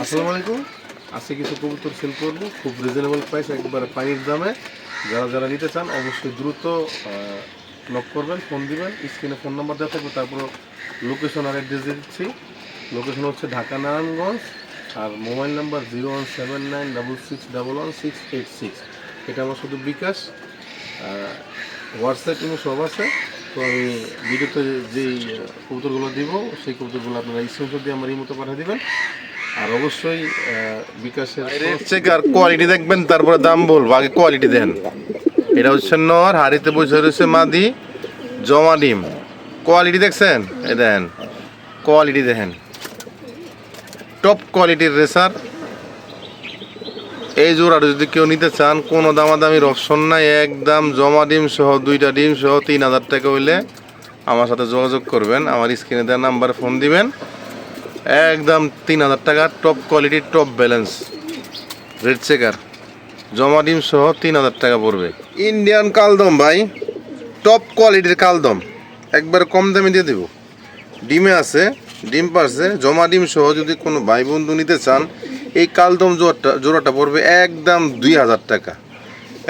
আসসালামু আলাইকুম। আজকে কিছু কবুতর সেল করবো খুব রিজনেবল প্রাইস, একবারে পানির দামে। যারা যারা নিতে চান অবশ্যই দ্রুত নক করবেন, ফোন দিবেন। স্ক্রিনে ফোন নাম্বার দেওয়া থাকবে, তারপর লোকেশন আর অ্যাড্রেস দিয়ে দিচ্ছি। লোকেশন হচ্ছে ঢাকা নারায়ণগঞ্জ, আর মোবাইল নাম্বার 01796611686। এটা আমার শুধু বিকাশ, হোয়াটসঅ্যাপ কিন্তু সব আছে। তো আমি ভিডিওতে যেই কবুতরগুলো দিব সেই কবুতরগুলো আপনারা স্ক্রিনশট দিয়ে আমার এই মতো পাঠিয়ে দেবেন। আর অবশ্যই বিকাশের রেট চেক আর কোয়ালিটি দেখবেন, তারপরে দাম বলবো। আগে কোয়ালিটি দেন। এটা হচ্ছে নর, হাড়িতে বসে রয়েছে মাদি, জমা ডিম। কোয়ালিটি দেখছেন? এই দেখেন, কোয়ালিটি দেখেন, টপ কোয়ালিটির রেসার। এই জোড়াটা যদি কেউ নিতে চান, কোনো দামাদামির অপশন নাই, একদম জমা ডিম সহ, 2টা ডিম সহ 3000 টাকা হইলে আমার সাথে যোগাযোগ করবেন। আমার স্ক্রিনে দেওয়া নাম্বারে ফোন দিবেন। একদম 3000 টাকা, টপ কোয়ালিটির, টপ ব্যালেন্স রেড চেকার, জমা ডিম সহ 3000 টাকা পড়বে। ইন্ডিয়ান কালদম ভাই, টপ কোয়ালিটির কালদম, একবার কম দামে দিয়ে দেব। ডিমে আছে, ডিম পারছে, জমা ডিম সহ। যদি কোনো ভাই বন্ধু নিতে চান, এই কালদম জোড়াটা পড়বে একদম 2000 টাকা।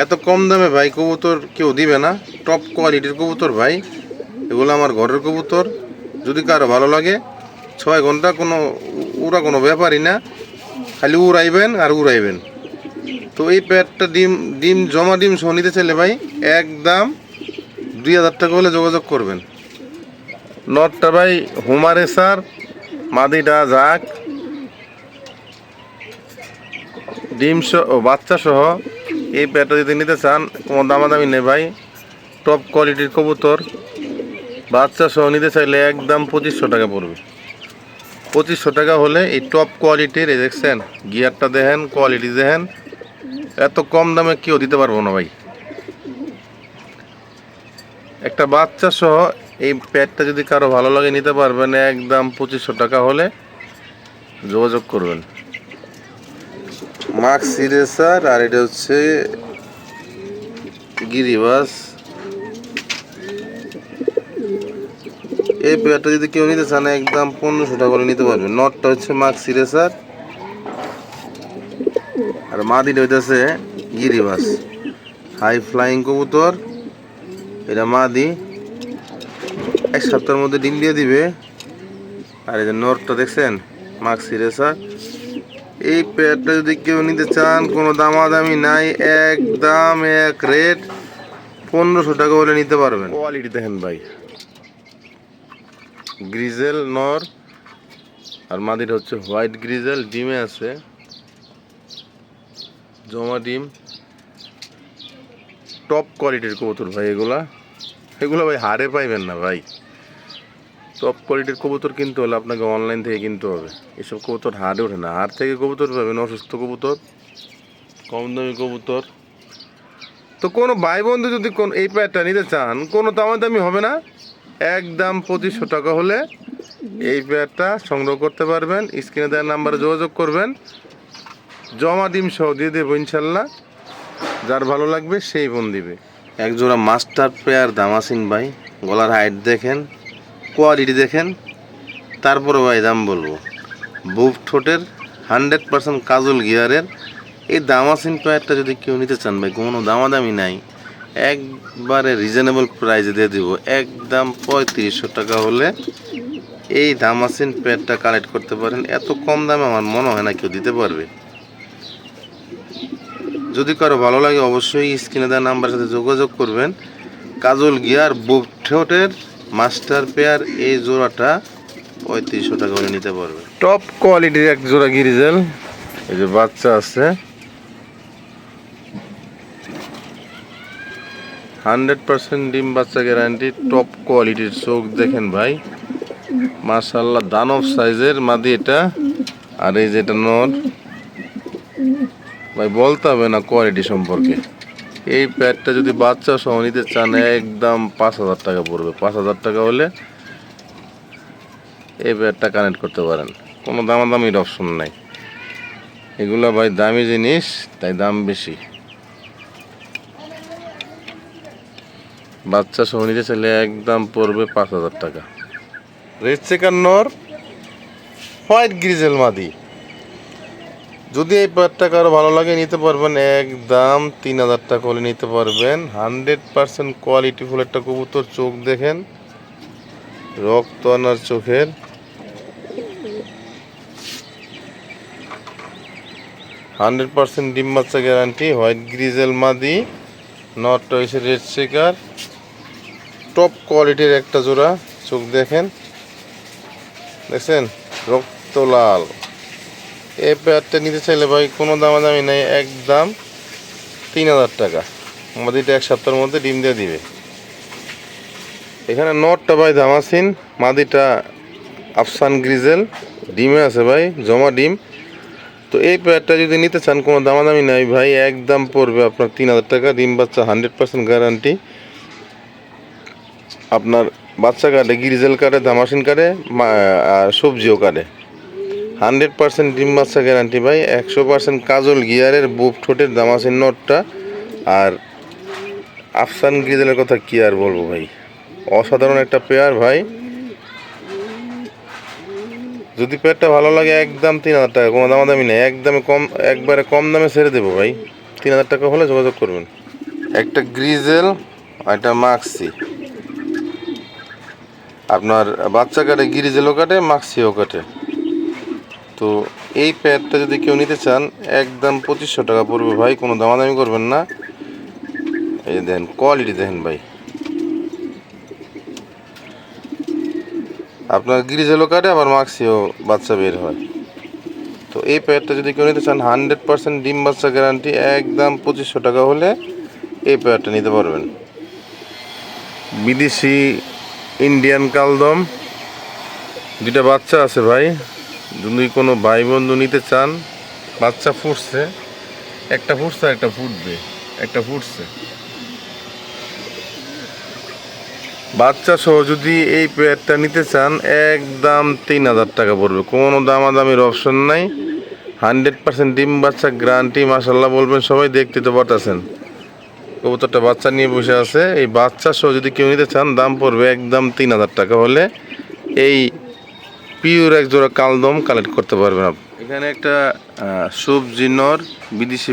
এত কম দামে ভাই কবুতর কেউ দিবে না। টপ কোয়ালিটির কবুতর ভাই, এগুলো আমার ঘরের কবুতর। যদি কারো ভালো লাগে, 6 ঘন্টা কোনো ব্যাপারই না, খালি উড়াইবেন আর উড়াইবেন। তো এই প্যাডটা ডিম জমা ডিম সহ নিতে চাইলে ভাই একদম 2000 টাকা হলে যোগাযোগ করবেন। নটটা ভাই হুমারে স্যার, মাদিটা যাক, ডিম সহ বাচ্চা সহ। এই প্যাডটা যদি নিতে চান, কোনো দামাদামি নেই ভাই, টপ কোয়ালিটির কবুতর। বাচ্চা সহ নিতে চাইলে একদম 2500 টাকা পড়বে। 2500 টাকা হলে এই টপ কোয়ালিটির, এই দেখছেন গিয়ারটা দেখেন, কোয়ালিটি দেখেন, এত কম দামে কেউ দিতে পারবো না ভাই। একটা বাচ্চা সহ এই প্যাডটা যদি কারো ভালো লাগে নিতে পারবেন, একদম 2500 টাকা হলে যোগাযোগ করবেন। মাক্সি রেসার, আর এটা হচ্ছে গিরিবাস। এই প্যাডটা যদি কেউ নিতে চান, একদম 1500 টাকা হলে নিতে পারবেন। নটটা হচ্ছে মাক্সি রেসার, আর মাদিটা হইতেছে গিরিবাস। হাই ফ্লাইং কবুতর, এটা মাদি, 1 সপ্তাহের মধ্যে ডিম দিয়ে দিবে। আর এই যে নরটা দেখছেন, মাক্সি রেসার। এই প্যাডটা যদি কেউ নিতে চান, কোনো দামাদামি নাই, একদম এক রেট, 1500 টাকা হলে নিতে পারবেন। কোয়ালিটি দেখেন ভাই, গ্রিজেল নর, আর মাদিটা হচ্ছে হোয়াইট গ্রিজেল, ডিমে আছে, জমা ডিম। টপ কোয়ালিটির কবুতর ভাই এগুলা ভাই হারে পাইবেন না ভাই। টপ কোয়ালিটির কবুতর কিনতে হলে আপনাকে অনলাইন থেকে কিনতে হবে। এসব কবুতর হারে ওঠে না। হার থেকে কবুতর পাবেন অসুস্থ কবুতর, কম দামি কবুতর। তো কোনো ভাই বন্ধু যদি এই প্যাডটা নিতে চান, কোনো দামাদামি হবে না, একদম 2500 টাকা হলে এই প্যাডটা সংগ্রহ করতে পারবেন। স্ক্রিনে দেওয়ার নাম্বারে যোগাযোগ করবেন, জমা ডিম সহ দিয়ে দেবো ইনশাল্লাহ। যার ভালো লাগবে সেই ফোন দিবে। একজোড়া মাস্টার পেয়ার দামাসিন ভাই, গলার হাইট দেখেন, কোয়ালিটি দেখেন, তারপরে ভাই দাম বলবো। বুক ঠোঁটের, 100% কাজল গিয়ারের এই দামাসিন পেয়ারটা যদি কেউ নিতে চান ভাই, কোনো দামাদামি নাই, একবারে রিজনেবল প্রাইসে দিয়ে দিব। একদম 3500 টাকা হলে এই দামাসিন পেয়ারটা কালেক্ট করতে পারেন। এত কম দামে আমার মনে হয় না কেউ দিতে পারবে। যদি কারো ভালো লাগে, অবশ্যই স্ক্রিনে দেওয়া নাম্বারের সাথে যোগাযোগ করবেন। কাজল গিয়ার বুক ঠোঁটের মাস্টার পেয়ার, এই জোড়াটা 3500 টাকা হলে নিতে পারবে। টপ কোয়ালিটির এক জোড়া গিরিজেল, এই যে বাচ্চা আছে, 100% ডিম বাচ্চা গ্যারান্টি, টপ কোয়ালিটির। চোখ দেখেন ভাই, মাশাআল্লাহ, দানব সাইজের মাদি এটা। আর এই যেটা নর ভাই, বলতে হবে না কোয়ালিটি সম্পর্কে। এই প্যাডটা যদি বাচ্চা সহ নিতে চান, একদম 5000 টাকা পড়বে। 5000 টাকা হলে এই প্যাডটা কানেক্ট করতে পারেন। কোনো দামাদামির অপশন নাই। এগুলো ভাই দামি জিনিস, তাই দাম বেশি। বাচ্চা সহ নিতে চাইলে একদম পড়বে 5000 টাকা। রেড চেকার নর, হোয়াইট গ্রিজেল মাদি, যদি এই পেয়ারটা কারো ভালো লাগে নিতে পারবেন, একদম 3000 টাকা হলে নিতে পারবেন। 100% কোয়ালিটিফুল একটা কবুতর। চোখ দেখেন, রক্ত আনার চোখের। 100% ডিম বাচ্চা গ্যারান্টি। হোয়াইট গ্রিজেল মাদি, নটটা হয়েছে রেড চেকার, টপ কোয়ালিটির একটা জোড়া। চোখ দেখেন, দেখছেন রক্ত লাল। এই পেয়ারটা নিতে চাইলে ভাই কোনো দামাদামি নেই, একদম 3000 টাকা। মাদিটা 1 সপ্তাহের মধ্যে ডিম দিয়ে দিবে। এখানে নটটা ভাই দামাসিন, মাদিটা আফসান গ্রিজেল, ডিমে আছে ভাই, জমা ডিম। তো এই পেয়ারটা যদি নিতে চান কোনো দামাদামি নাই ভাই, একদম পড়বে আপনার 3000 টাকা। ডিম বাচ্চা 100% গ্যারান্টি। আপনার বাচ্চা কাটে, গ্রিজেল কাটে, দামাসিন কাটে, আর সবজিও কাটে। 100% ডিম বাচ্চা গ্যারান্টি ভাই। 100% কাজল গিয়ারের বুক ঠোঁটের দামাসিন নটটা। আর আফসান গ্রিজেলের কথা কি আর বলবো ভাই, অসাধারণ একটা পেয়ার ভাই। যদি পেয়ারটা ভালো লাগে একদম 3000 টাকা, কোনো দামাদামি নেই, একদমই কম, একবারে কম দামে ছেড়ে দেবো ভাই। 3000 টাকা হলে যোগাযোগ করবেন। একটা গ্রিজেল আর একটা মাক্সি। আপনার বাচ্চা কাটে, গ্রিজেলও কাটে, মাক্সিও কাটে। তো এই পেয়ারটা যদি কেউ নিতে চান একদম 2500 টাকা পড়বে ভাই, কোনো দামাদামি করবেন না। এই দেখেন কোয়ালিটি দেখেন ভাই, আপনার গ্রিজেলও কাটে আবার মাক্সিও বাচ্চা বের হয়। তো এই পেয়ারটা যদি কেউ নিতে চান 100% ডিম বাচ্চা গ্যারান্টি, একদম 2500 টাকা হলে এই পেয়ারটা নিতে পারবেন। বিদেশি ইন্ডিয়ান কালদম, দুইটা বাচ্চা আছে ভাই। যদি কোনো ভাই বন্ধু নিতে চান, বাচ্চা ফুটছে, একটা ফুটছে একটা ফুটবে, একটা ফুটছে বাচ্চা সহ যদি এই পেয়ারটা নিতে চান একদম 3000 টাকা পড়বে, কোনো দামাদামির অপশন নাই। 100% ডিম বাচ্চা গ্যারান্টি। মাশাল্লাহ বলবেন সবাই, দেখতে তো পারতেছেন কবুতরটা বাচ্চা নিয়ে বসে আছে। এই বাচ্চা সহ যদি কেউ নিতে চান দাম পড়বে একদম 3000 টাকা হলে এই পিওর এক জোড়া কালদম কালেক্ট করতে পারবেন আপনি। এখানে একটা সবজি নর, বিদেশি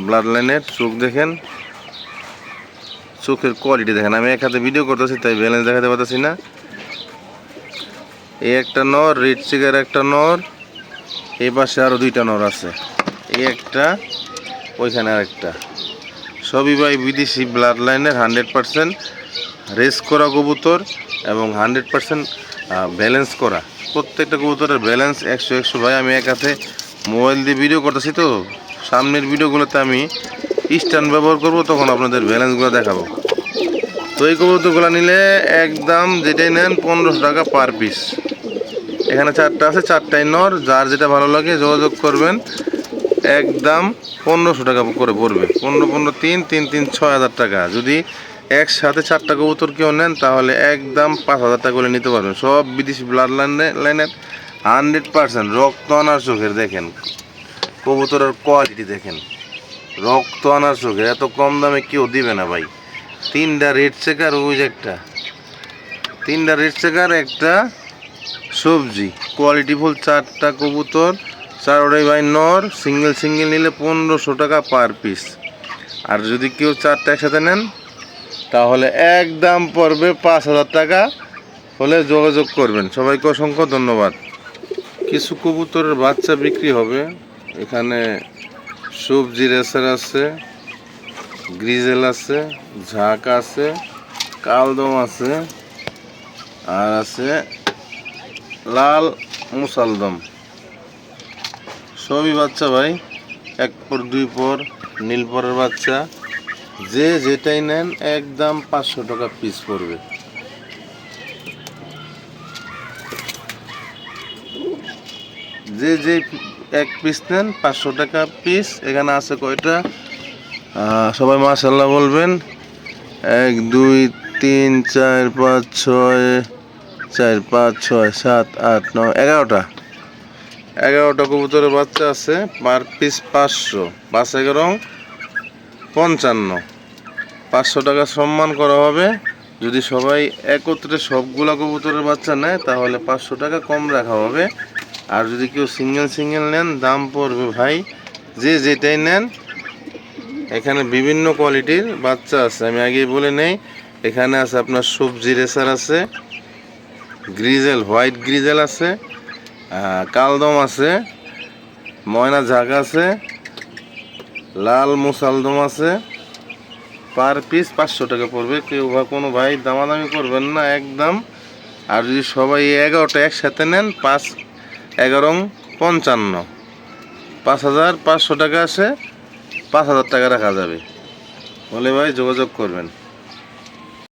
ব্লাড লাইনের। চোখ দেখেন, চোখের কোয়ালিটি দেখেন। আমি এক হাতে ভিডিও করতেছি তাই ব্যালেন্স দেখাতে পারতেছি না। এই একটা নর, রেড চিকার একটা নর, এই পাশে আরও দুইটা নর আছে, এই একটা, ওইখানে আরেকটা। সবই ভাই বিদেশি ব্লাড লাইনের, 100% রেস করা কবুতর এবং 100% ব্যালেন্স করা। প্রত্যেকটা কবুতরের ব্যালেন্স 100 ভাই। আমি এক হাতে মোবাইল দিয়ে ভিডিও করতেছি, তো সামনের ভিডিওগুলোতে আমি স্ট্যান্ড ব্যবহার করব, তখন আপনাদের ব্যালেন্সগুলো দেখাবো। তো এই কবুতরগুলো নিলে একদম যেটাই নেন 1500 টাকা পার পিস। এখানে 4টা আছে, 4টাই নর। যার যেটা ভালো লাগে যোগাযোগ করবেন। একদম 1500 টাকা করে পড়বে। 15 15 3 3 3 6000 টাকা। যদি একসাথে 4টা কবুতর কেউ নেন তাহলে একদম 5000 টাকা করে নিতে পারবেন। সব বিদেশি ব্লাড লাইনের, 100% রক্ত আনার চোখের। দেখেন কবুতরের কোয়ালিটি দেখেন, রক্ত আনার চোখের। এত কম দামে কেউ দিবে না ভাই। 3টা রেড চেকার, ওই যে একটা, 3টা রেড চেকার, একটা সবজি, কোয়ালিটিফুল 4টা কবুতর। 4টাই ভাই নর। সিঙ্গেল নিলে 1500 টাকা পার পিস। আর যদি কেউ 4টা একসাথে নেন তাহলে একদম পড়বে 5000 টাকা হলে যোগাযোগ করবেন। সবাইকে অসংখ্য ধন্যবাদ। কিছু কবুতরের বাচ্চা বিক্রি হবে। এখানে সবজি রেসার আছে, গ্রিজেল আছে, ঝাঁক আছে, কালদম আছে, আর আছে লাল মুসালদম। সবই বাচ্চা ভাই, 1 পর 2 পর নীলপরের বাচ্চা। যে যেটাই নেন একদম 500 টাকা পিস পড়বে। যে এক পিস নেন 500 টাকা পিস। এখানে আছে কয়টা, সবাই মাশাআল্লাহ বলবেন। 1 2 3 4 5 6 4 5 6 7 8 9 11টা কবুতরের বাচ্চা আছে। পার পিস 500, 5 11 55, 500 টাকা সম্মান করা হবে। যদি সবাই একত্রে সবগুলা কবুতরের বাচ্চা নেয় তাহলে 500 টাকা কম রাখা হবে। আর যদি কেউ সিঙ্গেল সিঙ্গেল নেন দাম পড়বে ভাই যে যেটাই নেন। এখানে বিভিন্ন কোয়ালিটির বাচ্চা আছে, আমি আগেই বলে নেই। এখানে আছে আপনার সবজি রেসার আছে, গ্রিজেল হোয়াইট গ্রিজেল আছে, কালদম আছে, ময়না ঝাঁক আছে, লাল মুসালদম আছে। পার পিস 500 টাকা পড়বে। কেউ বা কোনো ভাই দামাদামি করবেন না একদম। আর যদি সবাই 11টা একসাথে নেন 5-11-55, 5500 টাকা আসে, 5000 টাকা রাখা যাবে। বলে ভাই যোগাযোগ করবেন।